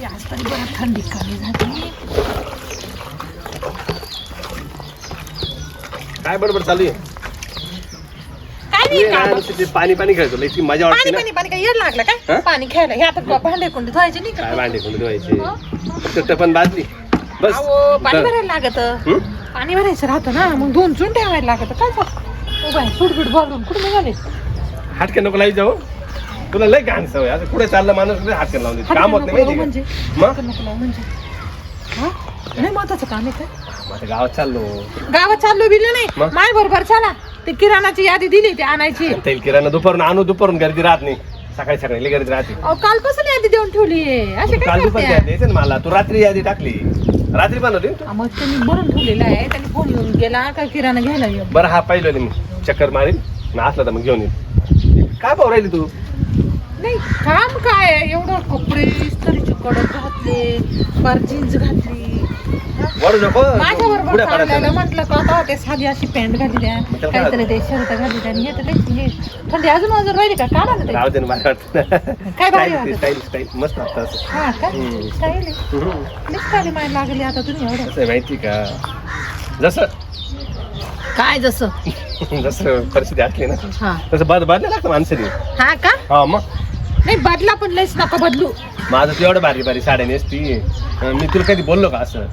आज तरी बरं थंडी कमी झाली. काय बडबड चालू आहे? पाणी पाणी खेळतो इतकी मजा वाटते ना. पाणी काय येड लागलं काय पाणी खेळायला? हे आता भांडे कोणते धुवायचे नाही काय का? भांडे कोणी धुवायचे पण बादली बस. अहो पाणी भरायला लागत. पाणी भरायचं राहतं ना मग दोन चून ठेवायला लागत. काय सुटबीट बोलून कुठे निघाले? हाटके नको लाई जाऊ. तुला लय घाण सवय. आता कुठे चाललं माणूस हाटके लावून देत. काम होत नाही म्हणजे मग नाही महत्वाचं काम आहे काय? आता गावात चाललो. गावात चाललो बिल्लो नाही माय बरोबर चला. ते किराणाची यादी दिली ती आणायची. तेल किराणा दुपारून आणू. दुपारून गर्दी राहत नाही. सकाळी सकाळी गर्दी राहते. कालपासून यादी देऊन ठेवली. असे काल काय दुपारी यादी द्यायचं ना मला. तू रात्री यादी टाकली. रात्री बनवली मग त्यांनी भरून ठेवलेलं आहे. त्यांनी फोन येऊन गेला का किराणा घ्यायला येऊ. बरं हा पाहिलं मी चक्कर मारीन ना असला तर मग घेऊन येईल. काय पाहू राहिली तू? नाही काम काय आहे? एवढं कपडे इस्त्रीचे कडक घातले पार जीन्स घातली. वळू नको. माझ्या बरोबर चाललेलं म्हटलं का आता ते साधी अशी पॅन्ट घातली द्या काहीतरी ते शर्ट घातली द्या. हे तर थंडी अजून अजून राहिली का? काढा ना राहू दे ना. मला वाटतं काय भारी वाटतं. स्टाईल स्टाईल मस्त वाटतं असं. हा का स्टाईल निघताली माय लागली आता तुम्ही एवढं. कसं आहे माहिती का? जसं काय जसं जसं परिस्थिती असली ना हा तसं बदलायला लागतं माणसाने. हा का? हा मग नाही बदला पण लयच नका बदलू. माझं तू एवढं भारी भारी साड्या नेसती. मी तुला कधी बोललो का असं?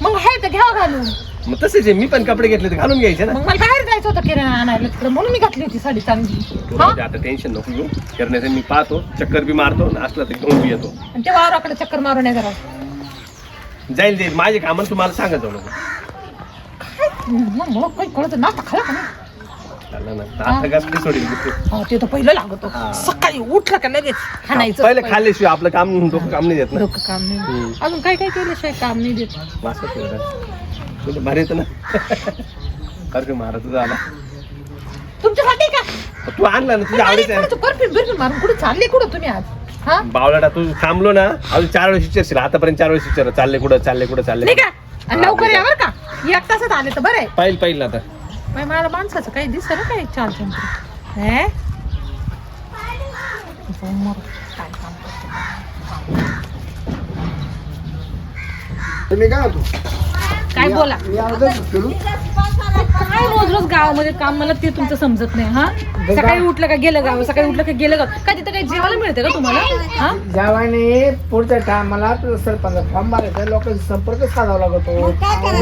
मग आहे तर घ्यावं घालून. मग तसेच आहे. मी पण कपडे घेतले तर घालून घ्यायचे ना. मग मला बाहेर जायचं होतं किराणा आणायला तिकडे म्हणून मी घातली होती साडी चांगली. तू राहू दे, आता टेन्शन नको घेऊ. करण्याचं मी पाहतो. चक्कर बी मारतो. असलं तर घेऊन बी येतो. आणि ते वावराकडे चक्कर मारून आहे जरा. जाईल जाईल. माझे काम तुम्हाला सांगत जाऊ नको. मग काही कळत ना खाला का नाही? चाललं ना. आता कसली सोडील तू? ते तर पहिलं लागत. सकाळी उठलं का लगेच खाणायचं. पहिले खाल्ल्याशिवाय आपलं काम डोकं काम नाही देत ना. डोकं काम नाही. अजून काय काय केल्याशिवाय काम नाही देत. तुला भारी येतं ना. कर मारा तुझा आला. तुमच्यासाठी का? तू आणला ना तुझ्या आवडीचं आहे. परफ्यूम बिरफ्यूम मारून कुठे चालले कुठं तुम्ही आज? हा बावलाटा तू थांबलो ना अजून 4 वेळेस विचारशील. आतापर्यंत 4 वेळेस विचार चालले कुठं चालले कुठं चालले. नाही का? आणि लवकर यावर का? 1 तासात आले तर बरं आहे. पाहिलं आता. मला माणसाचं काही दिसत ना काही चाल चंद्र. काय काम तुम्ही काय होतो? काय बोला काय रोज रोज गावामध्ये काम मला ते तुमचं समजत नाही. हा सकाळी उठलं का गेलं गाव सकाळी उठलं का गेलं गाव. काय तिथं काही जेवायला मिळतं का तुम्हाला? हा जेवाने पुढच्या टायमाला सरपंच फॉर्म भरायचा. लोकांचा संपर्क साधावा लागतो.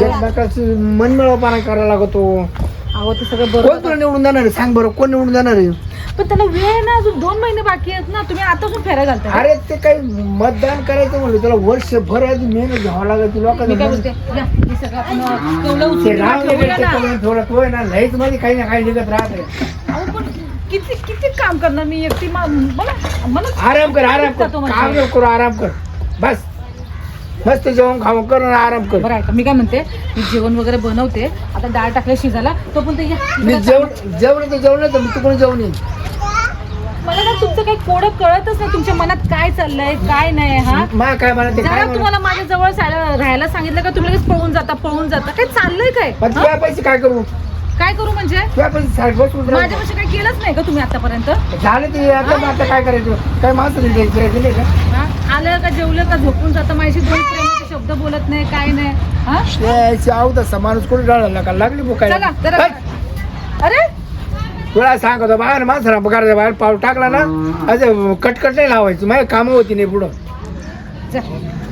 एकमेकांची मनमिळावपणा करायला लागतो. अहो ते सगळं कोण बरोबर तुला निवडून जाणार आहे? सांग बरं कोण निवडून जाणार आहे? पण त्याला वेळ आहे ना. अजून 2 महिने बाकी आहेत ना. तुम्ही आतापासून फेऱ्या घालताय. अरे ते काही मतदान करायचं म्हणलं त्याला वर्षभर आधी मेहनत घ्यावं लागत. मी काय लोकांना बोलते या, हे सगळं आपण कौलं उचलून ठेवूया ना. थोडं तो आहे ना लईच मध्ये काही ना काही निघत राहते. अहो पण किती किती काम करणार मी एकटी. मला आराम कर आराम कर. काम नको करू आराम कर. बस मस्त जेवण खाऊ कर आणि आराम कर. बरं आहे का? मी काय म्हणते मी जेवण वगैरे बनवते. आता डाळ टाकल्या शिजायला तो पण मी जेवण तर जेवण तर मी तिकडून जेवण येईन. मला ना तुमचं काही कोडं कळतच नाही. तुमच्या मनात काय चाललंय काय नाही. हा मा काय म्हणत ते जरा काय म्हणत तुम्हाला माझ्या जवळ राहायला सांगितलं का तुम्ही लगेच पळून जाता काय चाललंय काय? पण तुझ्या पैसे काय करू? काय करू म्हणजे? तुझ्या पैसे सारखं माझ्यापाशी काही केलंच नाही का तुम्ही आतापर्यंत? झालं ते आता काय करायचं? काय माणसं नाही का? हा? आलं का जेवलं का झोपून जातं. माझ्याशी 2 प्रेमाचे शब्द बोलत नाही काय नाही. हा आवता माणूस कोणी डाळायला का लागली बुकायला. चला जरा. अरे तुला सांगतो बाहेर माणसाला घराच्या बाहेर पाऊल टाकला ना असं कटकट नाही लावायची. माझी कामं होती नाही पुढं. जा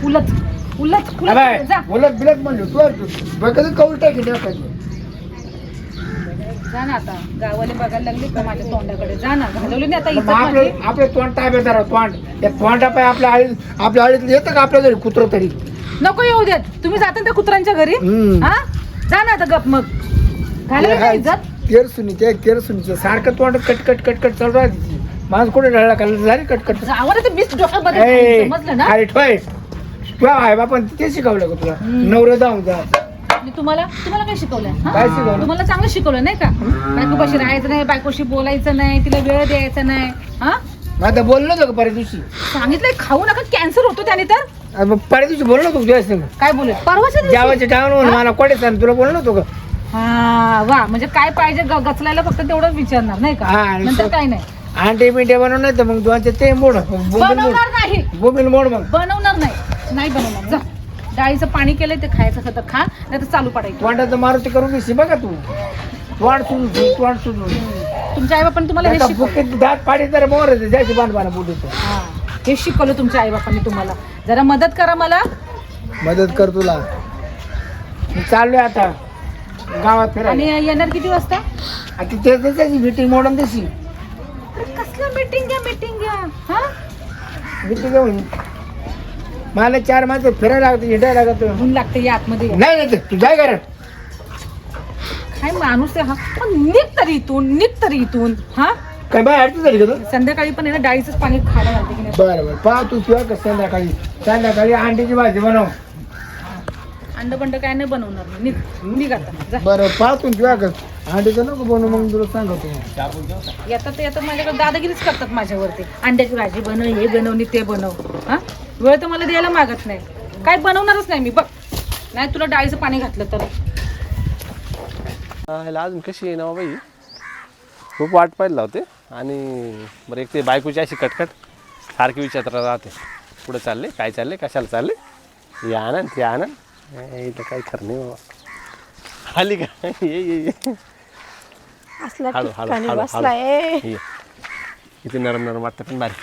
उलट उलट जा बोलत बिलत म्हणलो तू कधी कौल टाकी टाकायची. जा ना आता. गावाला बघायला लागले का माझ्या तोंडाकडे? जा ना. घालवली नाही आता इथं आपलं तोंड ताब्यात राहा. तोंड त्या तोंडा पाय आपल्या आळीत येतं का आपल्या घरी कुत्र तरी? नको येऊ देत. तुम्ही जाता त्या कुत्र्यांच्या घरी. हा जा ना आता गप. मग घालवली इज्जत. केरसुनीचं सारखं तोंड कटकट कटकट चालू राहते. माणूस कुठे ढळला का झाली कटकट. जावं ते 20 डोक्यामध्ये समजलं ना. अरे ठोय तुझ्या आई बापान ते शिकवलं का तुला? नवरं जाऊन जा. तुम्हाला काय शिकवलंय? काय शिकवलं? तुम्हाला चांगलं शिकवलं नाही का? बायकोपाशी राहायचं नाही, बायकोशी बोलायचं नाही, तिला वेळ द्यायचा नाही. हा आता बोललो नव्हतं का पऱ्या दिवशी? सांगितलंय खाऊ नका कॅन्सर होतो त्याने. तर पऱ्या दिवशी बोललो नव्हतो तुझ्या काय बोलले? परवाच्या दिवशी? जेवायच्या टायमावर मला कोडे सांग तुला बोललो नव्हतो का? हा वा म्हणजे काय पाहिजे गचलायला फक्त तेवढंच विचारणार नाही का? हा, आणि नंतर काय नाही. अंडे बिंडे बनव नाही तर मग दोनचे ते मोड बनवणार नाही, बोंबील मोड मग बनवणार नाही, नाही बनवणार. जा डाळीचं पाणी केलंय ते खायचं असं तर खा, नाही तर चालू पडायचं. तोंडाचं मारुती करून दिशी बघा तू तोंड सुटून तुमच्या आई बापांनी तुम्हाला हे शिकवलं. दात पाडी तर मोर जायची बांधवाना बोलतो. हा, हे शिकवलं तुमच्या आई बापांनी तुम्हाला. जरा मदत करा मला. मदत कर तुला. मी चाललोय आता गावात फिरायला. आणि येणार किती वाजता? आता त्याची मीटिंग मोडून देशी. कसलं मीटिंग घ्या हा? मीटिंग होईल. मला 4 माणसं फिरायला लागतं हिंडायला लागतं. ऊन लागते या आतमध्ये. नाही तू जाय कर. काय माणूस आहे हा. पण निघ तरी इथून हा. काय बाय अडचण झाली का तू? संध्याकाळी पण आहे ना डाळीचंच पाणी खायला घालते की नाही. बरं पाहा तू किंवा का संध्याकाळी अंड्याची भाजी बनव. अंड बंड काय नाही बनवणार मी. निघ आता जा. बरं पाहा तू किंवा का अंड्याचं नको बनव मग तुला सांगतो. येतात माझ्याकडे दादागिरीच करतात माझ्यावरती. अंड्याची भाजी बनव, हे बनव आणि ते बनव. हा वेळ तर मला द्यायला मागत नाही. काय बनवणारच नाही मी बघ. नाही तुला डाळीचं पाणी घातलं तर. अजून कशी आहे ना बाई, खूप वाट पाहिजे लावते. आणि बरं एक ते बायकोची अशी कटकट सारखी विचारत राहते, कुठं चालले, काय चालले, कशाला चालले, हे आनंद ते आनंद. इथं काही खरं नाही बाबा. आली का? ये असला हळू हळू ठिकाणी हळू बसलाय. हळू. इथे नरम नरम वाटतं पण बारी.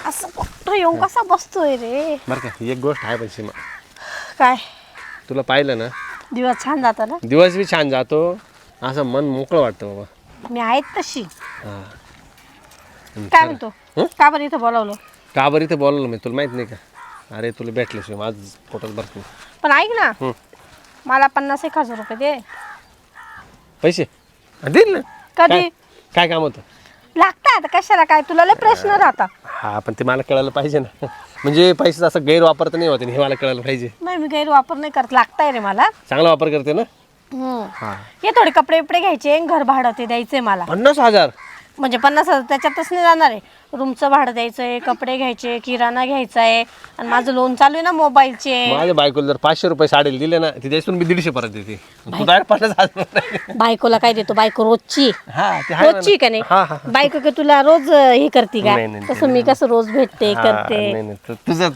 असं कुठं येऊन कसा बसतोय रे? बरं का एक गोष्ट आहे पण सीमा, काय तुला पाहिलं ना दिवस छान जाता ना. दिवस बी छान जातो, असं मन मोकळं वाटतं बाबा. मी आहेत तशी. हां काय म्हणतो? का बरं इथं बोलावलं? का बरं इथं बोलवलं मी तुला माहित नाही का? अरे तुला भेटल्याशिवाय माझं पोटात भरत नाही. पण ऐक ना, मला 50,000-1,000 रुपये दे. पैसे देईल ना. कधी काय काम होतं? लागतात कशाला? काय तुला लय प्रश्न राहता. हा पण ते मला कळायला पाहिजे ना. म्हणजे पैसे असं गैरवापर तर नाही होते, हे मला कळायला पाहिजे. नाही मी गैरवापर नाही करत, लागताय रे मला. चांगला वापर करते ना. हम्म. हे थोडे कपडे बिपडे घ्यायचे, घर भाडं ते द्यायचंय मला. 50,000 म्हणजे 50,000 त्याच्यातच नाही जाणार आहे. रूमचं भाडं द्यायचंय, कपडे घ्यायचे, किराणा घ्यायचा आहे. आणि माझं लोन चालू आहे ना मोबाईलचे. माझ्या बायकोला जर 500 रुपये साडीला दिले ना, ती त्याच्यातून मी 150 परत देते. तू डायरेक्ट 50,000. बायकोला काय देतो? बायको रोजची हा ते आहे ना. रोजची का नाही? हा हा बायको का तुला रोज हे करते का? नाही, नाही, तसं मी कसं रोज भेटते हा, करते. नाही नाही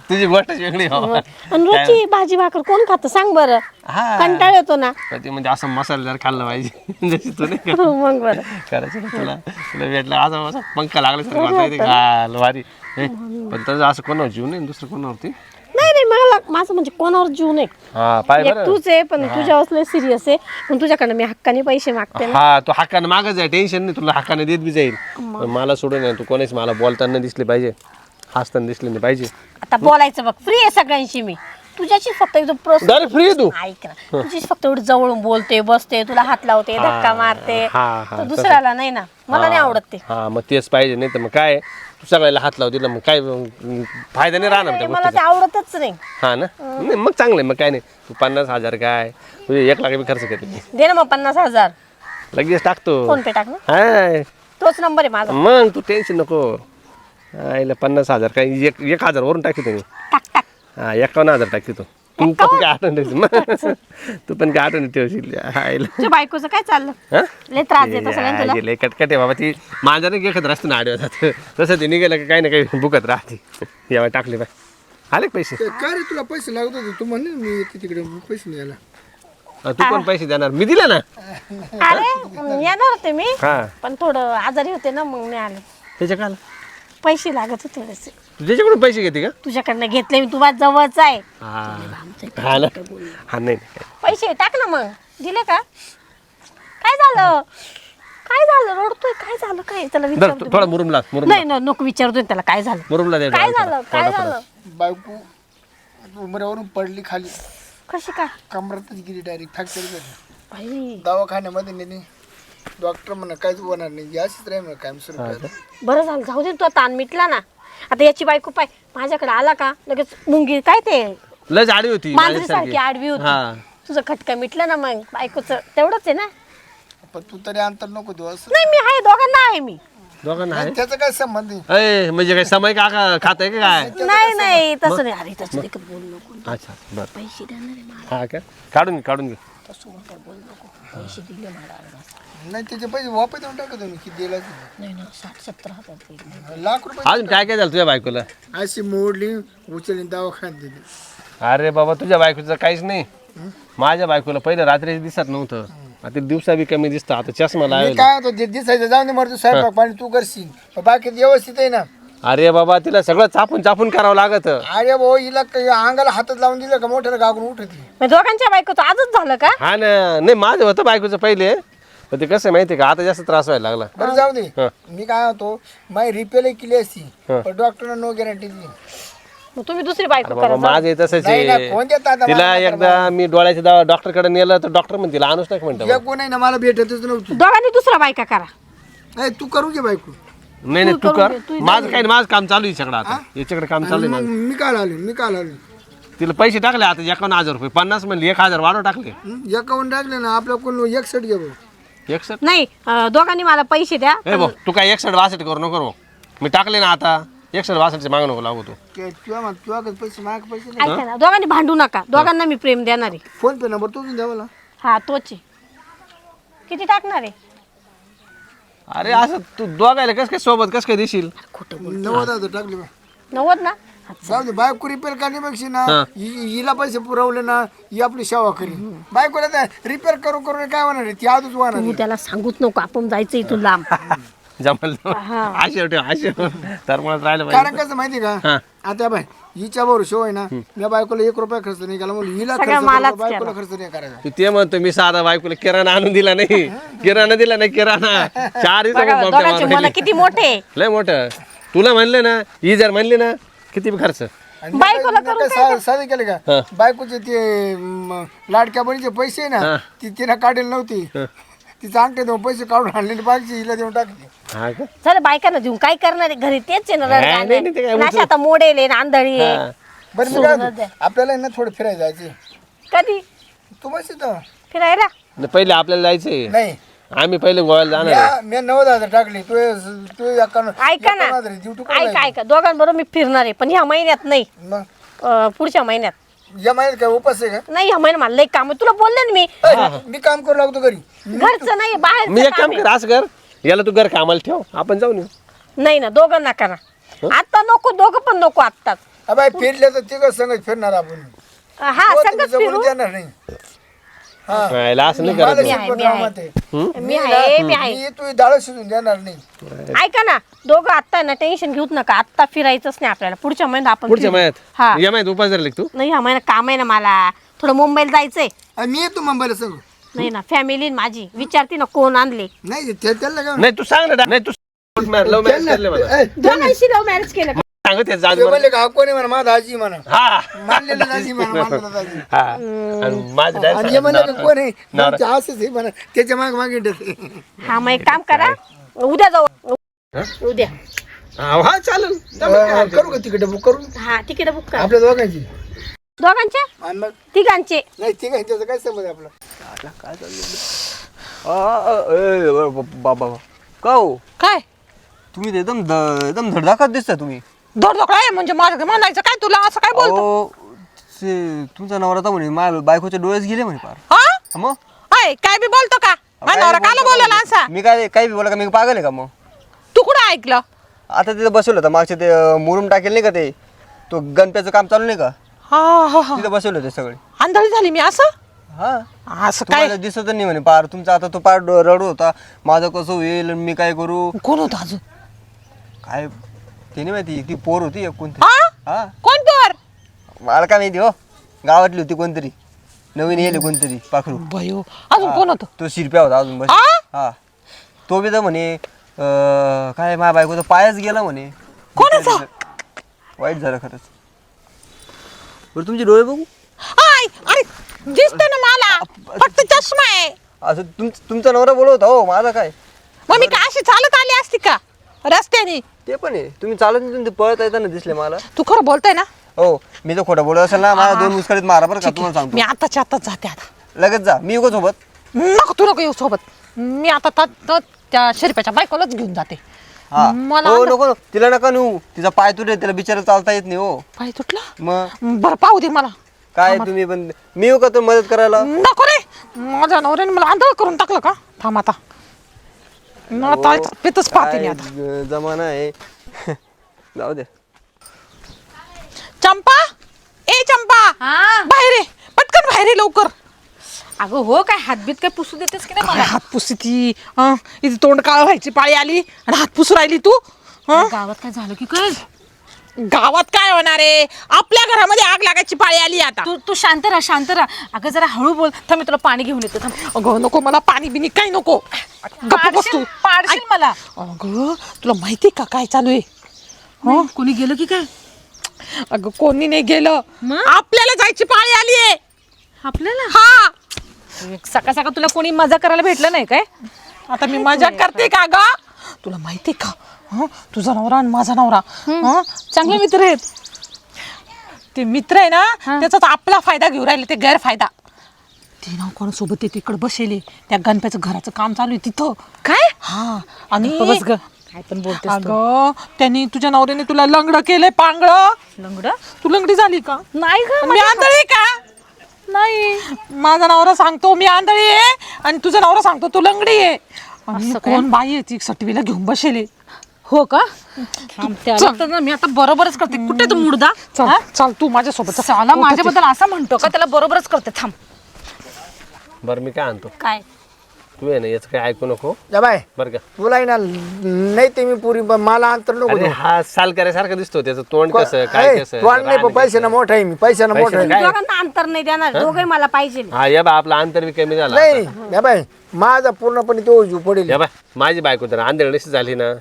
तुझी गोष्टच वेगळी आहे बाबा. आणि रोजची भाजी भाकर कोण खातं सांग बरं? हा कंटाळ येतो ना. ते म्हणजे असं मसालेदार खाल्लं पाहिजे. जशी तू नाही का मग बरं. करायचं ना तुला तुला भेटलं असं असं पंखा लागल्यासारखं वाटायचं घाल वारी. पण त्याचं असं कोणावर जीव नाही दुसरं कोणावरती. नाही नाही मला माझं म्हणजे कोणावर जीव नाही. हा पाय एक बरं. तूच आहे पण तुझ्यावर लय सिरियस आहे. पण तुझ्याकडनं मी हक्काने पैसे मागते ना. हा तू हक्काने मागच आहे, टेन्शन नाही, तुला हक्काने देत बी जाईल. पण मला सोडून आहे तू कोणीच मला बोलताना दिसले पाहिजे, हसताना दिसले नाही पाहिजे. आता बोलायचं बघ, फ्री आहे सगळ्यांशी मी. तुझ्याशी फक्त एकदम डायरेक्ट फ्री आहे तू. ऐक ना, तुझीच फक्त एवढं जवळून बोलते, बसते, तुला हात लावते, धक्का मारते. हा, हा, तर दुसऱ्याला नाही ना, मला नाही आवडत ते. हा मग तेच पाहिजे, नाही तर मग काय तू सगळ्याला हात लावू दिला मग काय फायदा नाही राहणार त्या मला गोष्टीचा. ते आवडतच नाही. हा ना नाही मग चांगलं आहे, मग काय नाही. तू 50,000 काय तुझे 1 लाख बी खर्च करते दे ना मग 50,000. लगेच टाकतो. फोन पे टाक ना, हाय तोच नंबर आहे माझा. मग तू टेन्शन नको. आईला 50,000 काय 1,000 वरून टाकी तुम्ही. टाक टाक. हा 51,000 टाकी तू. तू पण काय आठवण ठेवशील तू पण काय आठवण ठेवशील. आईला तुझ्या बायकोचं काय चाललं? हा? लय त्रास देत असेल ना तुला. लय कटकट आहे बाबा ती. माझ्याने एकत रस्ते ना आडव्या जात तसं ते निघालं की काही ना काही बुकत राहते. यावेळी टाकले बाय आले का पैसे. काय रे तुला पैसे लागत होते तू म्हणे मी येते तिकडे पैसे न्यायला. तू पण पैसे देणार मी दिले ना. अरे येणार होते मी हा पण थोडं आजारी होते ना मग नाही आले. त्याच्या काल पैसे लागत होते थोडेसे. तुझ्याकडून पैसे घेते का. तुझ्याकडनं घेतले मी, तुझ्या जवळच आहे. हा हा ना हा नाही पैसे टाक ना मग. दिले का? काय झालं? काय झालं? रडतोय काय झालं? काय त्याला विचारतो. थोडा मुरुमला नाही ना नको विचारतोय त्याला काय झालं. मुरुमला दे. काय झालं? काय झालं? बायको उमऱ्यावरून पडली खाली, कशी काय? कमरातच गेली डायरेक्ट फ्रॅक्चर झाली. बाई दवाखान्यामध्ये नेली. डॉक्टर म्हणा काहीच होणार नाही, अशीच राहील म्हणा कायम स्वरूपात. बरं झालं जाऊ दे, तू ताण मिटला ना. आता याची बायको पाय माझ्याकडे आला का लगेच मुंगी काय ते लय जाडी होती मांजरीसारखी आडवी होती. हा तुझं खटका मिटलं ना मग. बायकोचं तेवढंच आहे ना. पण तू तरी अंतर नको देऊ असं. नाही मी आहे, दोघांना आहे मी. दोघांना आहे. त्याचा काय संबंध आहे? अय म्हणजे काय समय का खात आहे का काय. नाही नाही तसं नाही. अरे त्याचं देखत बोलू नको. अच्छा बरं पैसे देणार आहे मला. हा का काढून घे काढून घे. पैसे दिले मला नाही त्याचे पैसे वापस देऊन टाका तुम्ही किती दिला नाही ना 60-70 हजार दिले. लाख रुपये अजून काय काय झालं तुझ्या बायकोला? अशी मोडली उचलली दवाखान्यात दिली. अरे बाबा तुझ्या बायकोचं काहीच नाही. माझ्या बायकोला पहिलं रात्री दिसत नव्हतं, आता दिवसा बी कमी दिसतं. आता चष्मा मी लावेल. काय होतो दिसायचं जाऊन दे मरतो स्वयंपाक पाणी तू करशील पण बाकी व्यवस्थित आहे ना. अरे बाबा तिला सगळं चापून चापून करावं लागत. अरे भाऊ हिला काही अंगाला हातात लावून दिलं का मोठ्याला गागून उठती. मग दोघांच्या बायकोचं आजच झालं का? हा ना, नाही माझं होतं बायकोचं पहिले, पण ते कसं माहिती का आता जास्त त्रास व्हायला लागला. बरं जाऊ दे. हा. मी काय होतो माझी रिपेअर केली असती हा. पण डॉक्टरने नो गॅरंटी दिली. मग तुम्ही दुसरी बायको बाबा करा. माझं तसंच नाही ना, आहे. फोन देतात आता तिला मला एकदा मी डोळ्याच्या दवा डॉक्टरकडे नेलं तर डॉक्टर म्हणते तिला आणूच नाही म्हणतो. एक कोण आहे ना मला भेटतच नव्हती. दोघांनी दुसरा बायका करा. नाही तू करू घे बायको. नाही नाही तू करून कर. घे, तू माझं काही नाही, माझं काम चालू आहे सगळं आता. याच्याकडे काम चालू आहे मग माझं. मी काल आलो तिला पैसे टाकले आता 51,000 रुपये. 50 म्हणले 1,000 वाढव टाकले. एकावन्न टाकले ना आपल्या कोण एक सेट घे भाऊ. 61. नाही दोघांनी मला पैसे द्या. ए भाऊ तू काय 61 करू नको भाऊ. मी टाकले ना आता 61 मागं नको लागू तू. तुझ्या पैसे माझ्या पैसे नाही. ऐका ना, दोघांनी भांडू नका. दोघांना मी प्रेम देणार आहे. फोन पे नंबर तोच द्या मला. हा तोच आहे. किती टाकणार आहे? अरे असं तू दोघायला कस काय सोबत कस काय देशील? 90,000 टाकले बा. 90 ना? जाऊ दे बायको रिपेअर करण्यापेक्षा ना हिला पैसे पुरवले ना ही आपली सेवा करी. बायकोला रिपेअर करून काय होणार आहे ती आजच तू होणार. त्याला सांगूच नको आपण जायचं इथून लांब. जमल आशे तर मला राहिलं कारण पाहिजे. कसं माहिती हा. का आता बाय हिच्या बरोबर शो आहे ना मी बायकोला 1 रुपया खर्च नाही केला म्हणून हिला सगळं खर्च मलाच करून बायकोला खर्च नाही करायचा. तू ते म्हणतो मी साधा बायकोला किराणा आणून दिला नाही. किराणा दिला नाही किराणा. 4 बघा, दोघांचे मन किती मोठे. लय मोठं. तुला म्हणले ना ही जर म्हणली ना किती बी खर्च. आणि बायकोला मी काय साधं केलं का बायकोचे ते लाडक्या बहिणीचे पैसे आहे ना ती तिला काढेल नव्हती. तिचं अंगठे देऊन पैसे काढून आणलेले बाकीचे हिला देऊन टाकले. हा का? चल बायकांना देऊन काय करणार आहे घरी? तेच आहे ना नाही, नाही, ते काय रडगाणं. आता मोडेल आहे आंधळी आहे. हा. बरं मी काय म्हणतो, आपल्याला ना थोडं फिरायला जायचे. कधी तू बस इथं. फिरायला? नाही, पहिले आपल्याला जायचंय. नाही आम्ही पहिले गोव्याला जाणार आहे. मी 90,000 टाकले तू ऐका ना, ड्युटी ऐका दोघांबरोबर मी फिरणार आहे पण ह्या महिन्यात नाही. मग पुढच्या महिन्यात या महिन्यात काय उपास आहे का? नाही. ह्या महिन्यात मला लई काम आहे. तुला बोलले ना मी. मी काम करू लागतो घरी. घरचं नाही मी बाहेर एक काम कर असं कर याला तू घर कामाला ठेव आपण जाऊन येऊ. नाही ना. दोघं नका ना. आता नको. दोघं पण नको आत्ताच. बाय फिरले तर तिघ संगत फिरणार आपण. हा सगळं फिरू. देणार नाही. याला असं नाही मला करत. शिकवत राहत आहे. मी आहे. मी तू डाळ शिजून देणार नाही. ऐका ना दोघं आत्ता ना टेन्शन घेऊच नका. आत्ता फिरायचंच नाही आपल्याला. पुढच्या महिन्यात आपण पुढच्या फिरू. हा महिन्यात या महिन्यात उपास धरले का तू? नाही. ह्या महिन्यात काम आहे ना मला. थोडं मुंबईला जायचंय. आणि मी येतो मुंबईला सांगू. नाही ना. फॅमिली माझी विचारते ना कोण आणले. नाही त्याला काय नाही तू सांग ना. नाही तू लव्ह मॅरेज करले मला. दोघांशी लव्ह मॅरेज केलं का? सांगू ते जाऊ दे ते मला. म्हणले का कोणी म्हणा माझा आजी म्हणा हा मानलेला दाजी म्हणा मानलेला दाजी. हा आणि माझं direct आणि हे म्हणले का कोण आहे नवरा. ते असंच आहे म्हणा त्याच्या मागे हा मग एक काम करा. उद्या जाऊ. उद्या हा चालेल. करू का तिकीट बुक करू हा तिकीट बुक करा. आपल्या दोघांची. दोघांचे आणि मग तिघांचे. नाही ते काय त्याचं काय समज आपला. बाबा का हो काय तुम्ही ते एकदम धडधाकट दिसता तुम्ही. धडधड आहे म्हणजे माझं म्हणायचं काय तुला असं काय बोलतो? अहो, ते तुमचा नवरा तर म्हणे माझ्या बायकोचे डोळेच गेले म्हणे पार. हा मग अय काय बी बोलतो का? काय नवरा काला बोलतो बोलायला असा? मी काय काही बी बोला का मी पागल आहे का मग. तू कुठं ऐकलं? आता तिथं बसवलं होतं मागचे ते मुरुम टाकेल नाही का ते तो गणप्याचं काम चालू नाही का हा हा हा तिथं बसवले होते सगळे. आंधळी झाली मी असं हा असं काय? तुम्हाला दिसत नाही म्हणे पार तुमचा. आता तो पार रडू होता माझं कसं होईल आणि मी काय करू कोण होतं अजून? काय ते नाही माहिती. ती पोर होती एक कोणती. हा हा कोण पोर? मला काय माहिती हो. गावातली होती कोणतरी नवीन येले कोणतरी पाखरू. भयो अजून कोण होतं? तो शिरप्या होता अजून बस. आ? हा तो बी तर म्हणे काय माझ्या बायकोचा पायच गेला म्हणे. कोणाचा? वाईट झालं खरंच. बरं तुमचे डोळे बघू. आय अरे दिसतं ना मला फक्त चष्मा आहे. असं तुमचा नवरा बोलत होता हो. माझा काय मग मी काय अशी चालत आली असती का रस्त्याने? ते पण आहे. तुम्ही चालत नाही तुम्ही पळत येताना दिसले मला. तू खरं बोलतोय ना? हो मी तर खोटं बोलत असेल ना मला 2 मुस्कळीत मारा बरं का तुम्हाला मी सांगतो. आताच्या आताच जाते आता. लगेच जा. मी उगाच सोबत. नको तू नको येऊ सोबत. मी आता त्या शिरप्याच्या बायकोलाच घेऊन जाते. हा मला हो नको तिला नका नेऊ. तिचा पाय तुटे तिला बिचारा चालता येत नाही हो. पाय तुटला? मग बरं पाहू दे मला. काय तुम्ही पण मी येऊ का तो मदत करायला? नको रे, माझ्या नवऱ्याने मला आंधळ करून टाकलं का? थांब आता पितच पाहते मी आता. काय जमाना आहे. जाऊ दे. चंपा, ए चंपा, हा बाहेर ये, पटकन बाहेर ये लवकर. अगं हो, काय हातबीत काय पुसू देतेस की नाही काय मला? हात पुसती, इथे तोंड काळ व्हायची पाळी आली आणि हात पुसू राहिली तू. गावात काय झालं की काय? गावात काय होणार आहे? आपल्या घरामध्ये आग लागायची पाळी आली आता. तू शांत राहा, शांत राहा. अगं जरा हळू बोल. थांब मी तुला पाणी घेऊन येतो. थांब. अगं नको, मला पाणी बिनी काही नको. गप्प बस तू. पाडशील मला. अगं तुला माहिती का काय चालू आहे? नाही, कोणी गेलं की काय? अगं कोणी नाही गेलं, मग? आपल्याला जायची पाळी आली आहे. आपल्याला हा, सकाळ सकाळ तुला कोणी मजा करायला भेटलं नाही काय? आता मी मजा करते का ग? तुला माहिती का, तुझा नवरा आणि माझा नवरा चांगले मित्र आहेत. ते मित्र आहे ना, त्याचा आपला फायदा घेऊ राहिले, ते गैरफायदा. ते नाव कोणासोबत ते तिकडे बसेले, त्या गणप्याचं घराचं काम चालू आहे तिथं. काय? हा, आणि बस ग, काय पण बोलतेस तू. अगं त्यांनी तुझ्या नवऱ्याने तुला लंगड केलंय, पांगड. लंगड? तू लंगडी झाली का? नाही ग, मी आंधळी का? नाही. माझा नवरा सांगतो मी आंधळी आहे आणि तुझा नवरा सांगतो तू लंगडी आहे. आणि असं काय? कोण बाई आहे ती सटवीला घेऊन बसेले. हो का? त्याला तर ना मी आता बरोबरच करते. कुठे तू मुर्दा? चल चल तू माझ्यासोबत साला माझ्याबद्दल असा म्हणतो का? त्याला बरोबरच करते. थांब. बरं मी काय आणतो, काय तू आहे ना याचं काय ऐकू नको जा बाय, बरं का. तुला आहे ना नाही ते मी पुरी मला अंतर नको अरे देऊ. हा साल करायसारखं दिसतो, त्याचं तोंड कसं काय ए, कसं तोंड नाही, रान पैसे ना कसं. मोठा आहे मी, पैशाना मोठा आहे. काय? दोघांना अंतर नाही देणार, दोघे मला पाहिजे. हा या बा आपला अंतर बी कमी झाला नाही या बाय, माझा पूर्णपणे तो जीव पडेल. या बा माझी बायको तर आंधळ नशी झाली ना,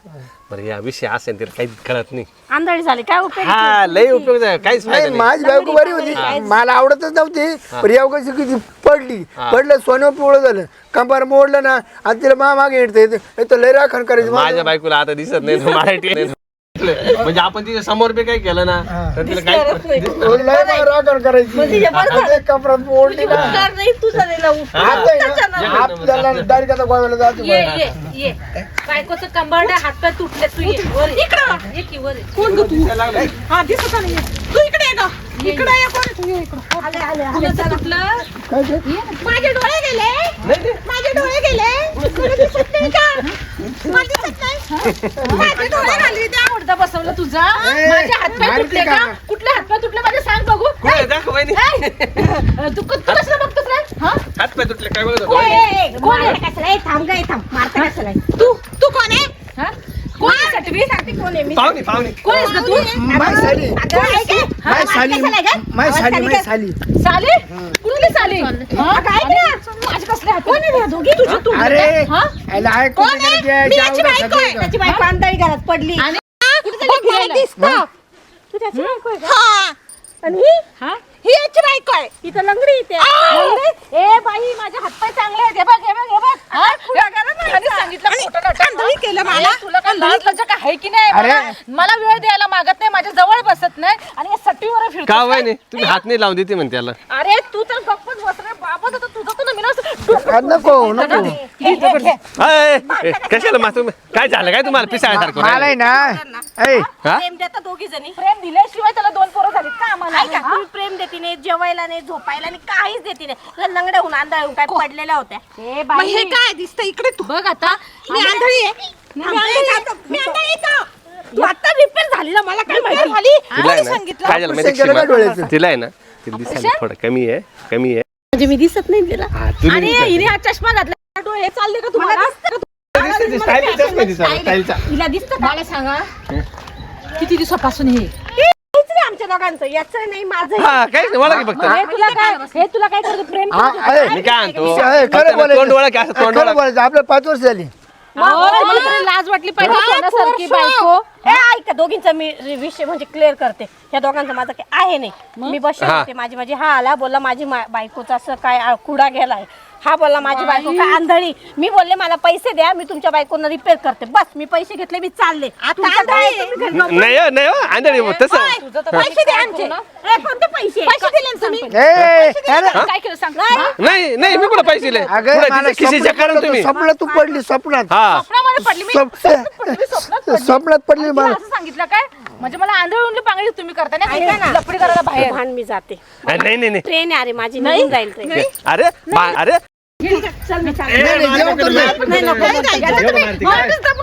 बरं या विषय असेल तर काही कळत नाही. आंधळी झाली काय उपयोग? हा लय उपयोग आहे, काहीच नाही फायदा नाही. माझी बायको बरी होती, मला आवडतच नव्हती. पण या कशी किती पडली, पडलं सोनं पिवळं झालं, कंबर मोडलं ना, आणि तिला मागे येते लय राखण करायची. माझ्या बायकोला आता दिसत नाही ना, मराठी नाही. म्हणजे आपण तिच्या समोर बी काही केलं ना तर तिला काही लय राखण करायची. आता एक कपड्यात मोडली ना, आता आहे ना, आपल्याला डायरेक्ट आता गोव्याला जातो. ये ये ये. बायकोचं कंबरडे हातपाय तुटले. तू ये वर ये. ये की वर ये. कोण ग तू? हा दिसत नाही. तू इकडे ये ग, इकडे ये. कोण आहे तू? ये इकडं. कुणाचं तुटलं? माझे डोळे गेले, माझे डोळे गेले, तुला दिसत नाही का? मला दिसत नाही. माझे डोळे घालवी द्या. मुर्दा बसवलं तुझा. ए, माझे हातपाय मारते तुटले का? का? कुठले हातपाय तुटले माझे सांग बघू. कुठे दाखव वहिनी. तू कशाला बघतोस रे? हा? हात पाय तुटले काय बोलत होतो? कोण आहे? मारता कशाला? थांब ग, थांब. मारता कशाला? तू कोण आहे? हा? कोण आहे सटवी? सांगते कोण आहे मी. पाहुणी पाहुणी कोण आहेस ग तू? माय साली, अगं, ऐक हे. माय साली, कशाला आहे ग? माय साली, माय साली. साली? कुठली साली? हा? अगं, ऐक ना. माझे कसले हात? कोण आहे ह्या दोघी? तुझे तुटले अरे का? हा? याला ऐकून कोण आहे? घे, मी जाऊ याची दे, बायको आहे. सगळं. त्याची बायको आंधळी घरात पडली. आणि बघ, मला दिसतं. तू त्याची बायको आहे का? हा, आणि ही? हा? ही याची बायको आहे. इथं लंगडी इथे. ए बाई, माझे हातपाय चांगले आहेत. हे बघ, हे बघ, हे बघ. हा? आणि सांगितलं खोटं नव्हतं. आंधळी केलं मला. अरे, तुला काय लाज लज्जा काय आहे की नाही? अरे. मला वेळ द्यायला मागत नाही, माझ्या जवळ बसत नाही आणि या सट्टीवर फिरतो. का वहिनी तुम्ही हात नाही लावून देते म्हणते त्याला. अरे तू तर गप्पच बस रे बाबा. तर तुझं तर नवीन आ, नको नको कशाला मा तुम्ही काय झालं काय तुम्हाला पिसाळ्यासारखं मला आहे ना ऐ हा? प्रेम देता दोघी जणी. प्रेम दिल्याशिवाय त्याला 2 पोरं झालीत का आम्हाला? ऐका, तुम्ही प्रेम देते नाही, जेवायला नाही, झोपायला नाही, काहीच देते नाही. तुला लंगड्या होऊन आंधळ्या होऊन काय पडलेल्या होत्या. ए मग बाई, हे काय दिसतं इकडे? तू बघ आता. मी आंधळी आहे. मी आंधळी आहे. मी आंधळी आहे. तू आता रिपेअर झाली ना, मला काय माहिती. झाली. तिला आहे कोणी ना सांगितलं? काय झालं माहिती ऑपरेशन केलं का का डोळ्याचं? तिला आहे ना तिला दिसायला थोडं कमी आहे कमी आहे. म्हणजे मी दिसत नाही तिला. हा, तुला आणि दिसतंय. हिने हा चष्मा घातला. डोळे चालले का तुम्हाला? हिला दिसत मला सांगा किती दिवसापासून हे आमच्या दोघांचं, याचं नाही माझं. हा काहीच नाही, बोला की फक्त हे तुला काय करतो? प्रेम हा, ऐ, मी काय आणतो ऐ, खरं तोंड डोळा की असं बोलायचं तोंड खरं डोळा बोलायचं आपलं 5 वर्ष झाली. मला तरी लाज वाटली पाहिजे. सोन्यासारखी बायको. ऐका, दोघींचा मी विषय म्हणजे क्लिअर करते. ह्या दोघांचं माझं काही आहे नाही. मी बसले हा. होते, माझी हा आला बोलला माझी बायकोचा असं काय कुडा गेलाय. हा बोलला माझी बायको काय आंधळी. मी बोलले मला पैसे द्या, मी तुमच्या बायकोंना रिपेअर करते. बस मी पैसे घेतले, मी चालले. तुमच्या नाही हो, आंधळी हो, तसं पैसे द्या आमचे. कोणते पैसे? पैसे दिले ना तुम्ही. काय केलं सांग नाही नाही मी कुठं पैसे दिले अगं कुठं मला तिथे खिशीच्या कारण तुम्ही स्वप्नात तू पडली स्वप्नात हा स्वप्नामध्ये पडली मी स्वप्नात पडली मला असं सांगितलं काय म्हणजे मला आंधळ उंडली पांगडी तुम्ही करताय ऐका ना ना. लपडी करायला बाहेर भान मी जाते. नाही नाही नाही ट्रेन आहे अरे माझी, निघून जाईल ट्रेन. अरे अरे चल मी चालले. नाही, नाही, जेवण कर, नाही. नाही, नको, नको,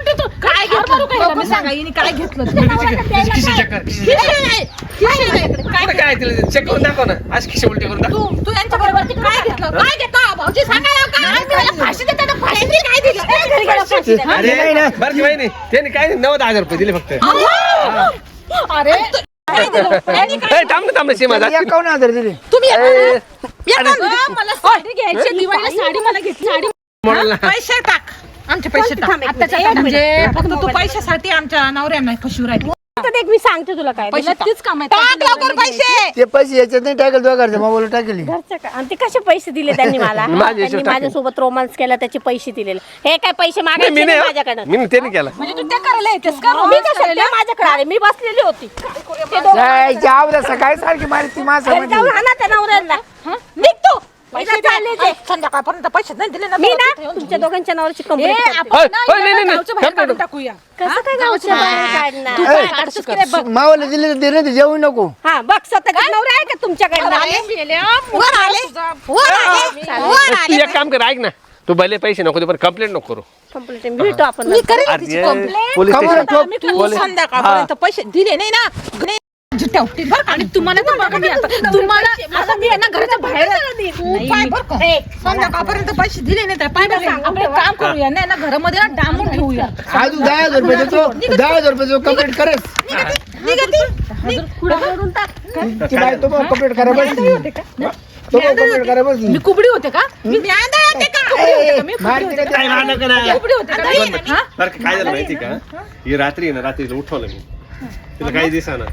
नको. काय घेतलं मी सांगा हिने काय घेतलं काय तिला चेक करून दाखव ना आज खिशी उलटी करून दाखव तू यांच्या बरोबर काय घेतलं काय घेतलं भाऊजी सांगा काय फाशी देतात फाशी काय दिलं घरी गेला फाशी द्या. अरे बरं की माहिती त्यांनी काय 90,000 रुपये दिले फक्त अरे थांब ना सीमा जा 51,000 दिले तुम्ही मला साडी घ्यायची दिवाळीला साडी मला घेतली साडी मोडला पैसे टाक, आमचे पैसे टाक. थांब एक आत्ताच्या मिनिट, एक म्हणजे फक्त तू पैशासाठी आमच्या नवऱ्यांना फसवू राहिली. मिनिट. देख मी सांगते तुला काय पैसे तीच काम आहे टाक लवकर पैसे. ते पैसे याच्यात नाही टाकेल दोघांच्या मोबाईल टाकेल घरचं का आणि ते कसे पैसे दिले त्यांनी मला त्यांनी माझ्यासोबत रोमांस केला, त्याचे पैसे दिलेले. हे काय पैसे मी मागायचे नाही नाही हो. माझ्याकडे. मी त्याने केला म्हणजे तू त्या करायला येतेस का मी कशाला ते माझ्याकडे आले, मी बसलेली होती. ते दोघं जाऊ सकाळी सारखी मारी ती माणसं घरी जाऊन आणा त्या नवऱ्यांना. निघ तू. पैसे चालले ते. संध्याकाळपर्यंत पैसे नाही दिले ना मी ना तुमच्या दोघांच्या नावाची ए, कंप्लेंट करते. आपण ना होय, नाही, या नाही, गावच्या बाहेर नाही. काढून टाकूया कसं काय गावच्या बाहेर काढणार? तू काय काढतोस की नाही बघ मावाला दिले तर दे नाही तर जेवू नको हा बघ स्वतःचे नवरे आहे का तुमच्याकडे? वर आले वर आले. तू एक काम कर ऐक ना तू भले पैसे नको दे पण कंप्लेंट नको करू कंप्लेंट भेटू आपण. मी करेन अरे, तिची complaint. पोलीस खबर स्टेशन ठोक. तू संध्याकाळपर्यंत पैसे दिले नाही ना ठेव बरं का? आणि तुम्हाला तर बघा मी आता तुम्हाला आता मी आहे ना घराच्या बाहेर तू पाय बरं का? संध्याकाळपर्यंत पैसे दिले नाही तर पाय बरं का? आपण एक काम करूया ना यांना घरामध्ये ना डांबून ठेवूया आज 10,000 रुपये देतो 10,000 रुपये देतो कंप्लीट करेस ती बाई तो कंप्लीट करा बस तो कंप्लीट करा बस मी कुबडी होते का मी आंधळ होते का कुबडी होते का? मी कुबडी होते का? कुबडी होते का? हा? बरं का, काय झालं माहिती का ही रात्री ना रात्री उठवलं मी तिला काही दिसाना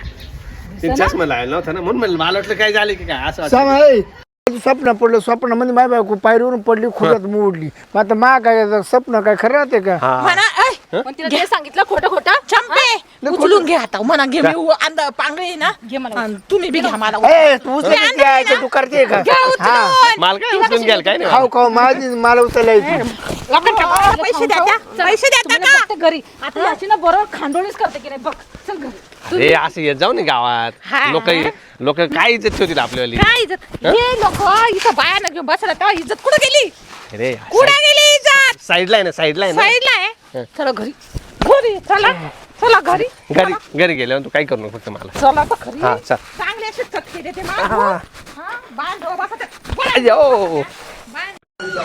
तिने चष्मा लावला नव्हता ना म्हणून म्हणलं मला वाटलं काय झालं की काय असं सांग स्वप्न पडलं स्वप्नामध्ये माय बायको पायरीवरून पडली खुरात मोडली मग आता मा काय स्वप्न काय खरं राहते का म्हणा ऐ, पण तिला ते सांगितलं खोटं खोटं चंपे उचलून घे आता म्हणा घे मी पांगळी ना आणि तुम्ही बी घ्या मला ए तू उचलून द्यायचं तू करते का हा मला काय उचलून घ्याल काय नाही खाऊ खाऊ माझी मला उचलायची पैसे द्या पैसे द्या तुम्ही ना बघते घरी आता याची ना बरोबर खांडोळीच करते की नाही बघ चल घरी अरे असं येत जाऊ ना गावात लोक काय इज्जत ठेवतील आपल्यावाली काय इज्जत हे लोक इथं बायानं घेऊन बसला तेव्हा इज्जत कुठं गेली अरे कुठं गेली इज्जत साईडला आहे ना साईडला आहे ना साईडला आहे चला घरी घरी चला चला घरी घरी गेल्यावर तू काय करू नको फक्त मला चला तर खरी हा चल चांगले असे चटके देते मला. हा बांध बसा अयो. बांध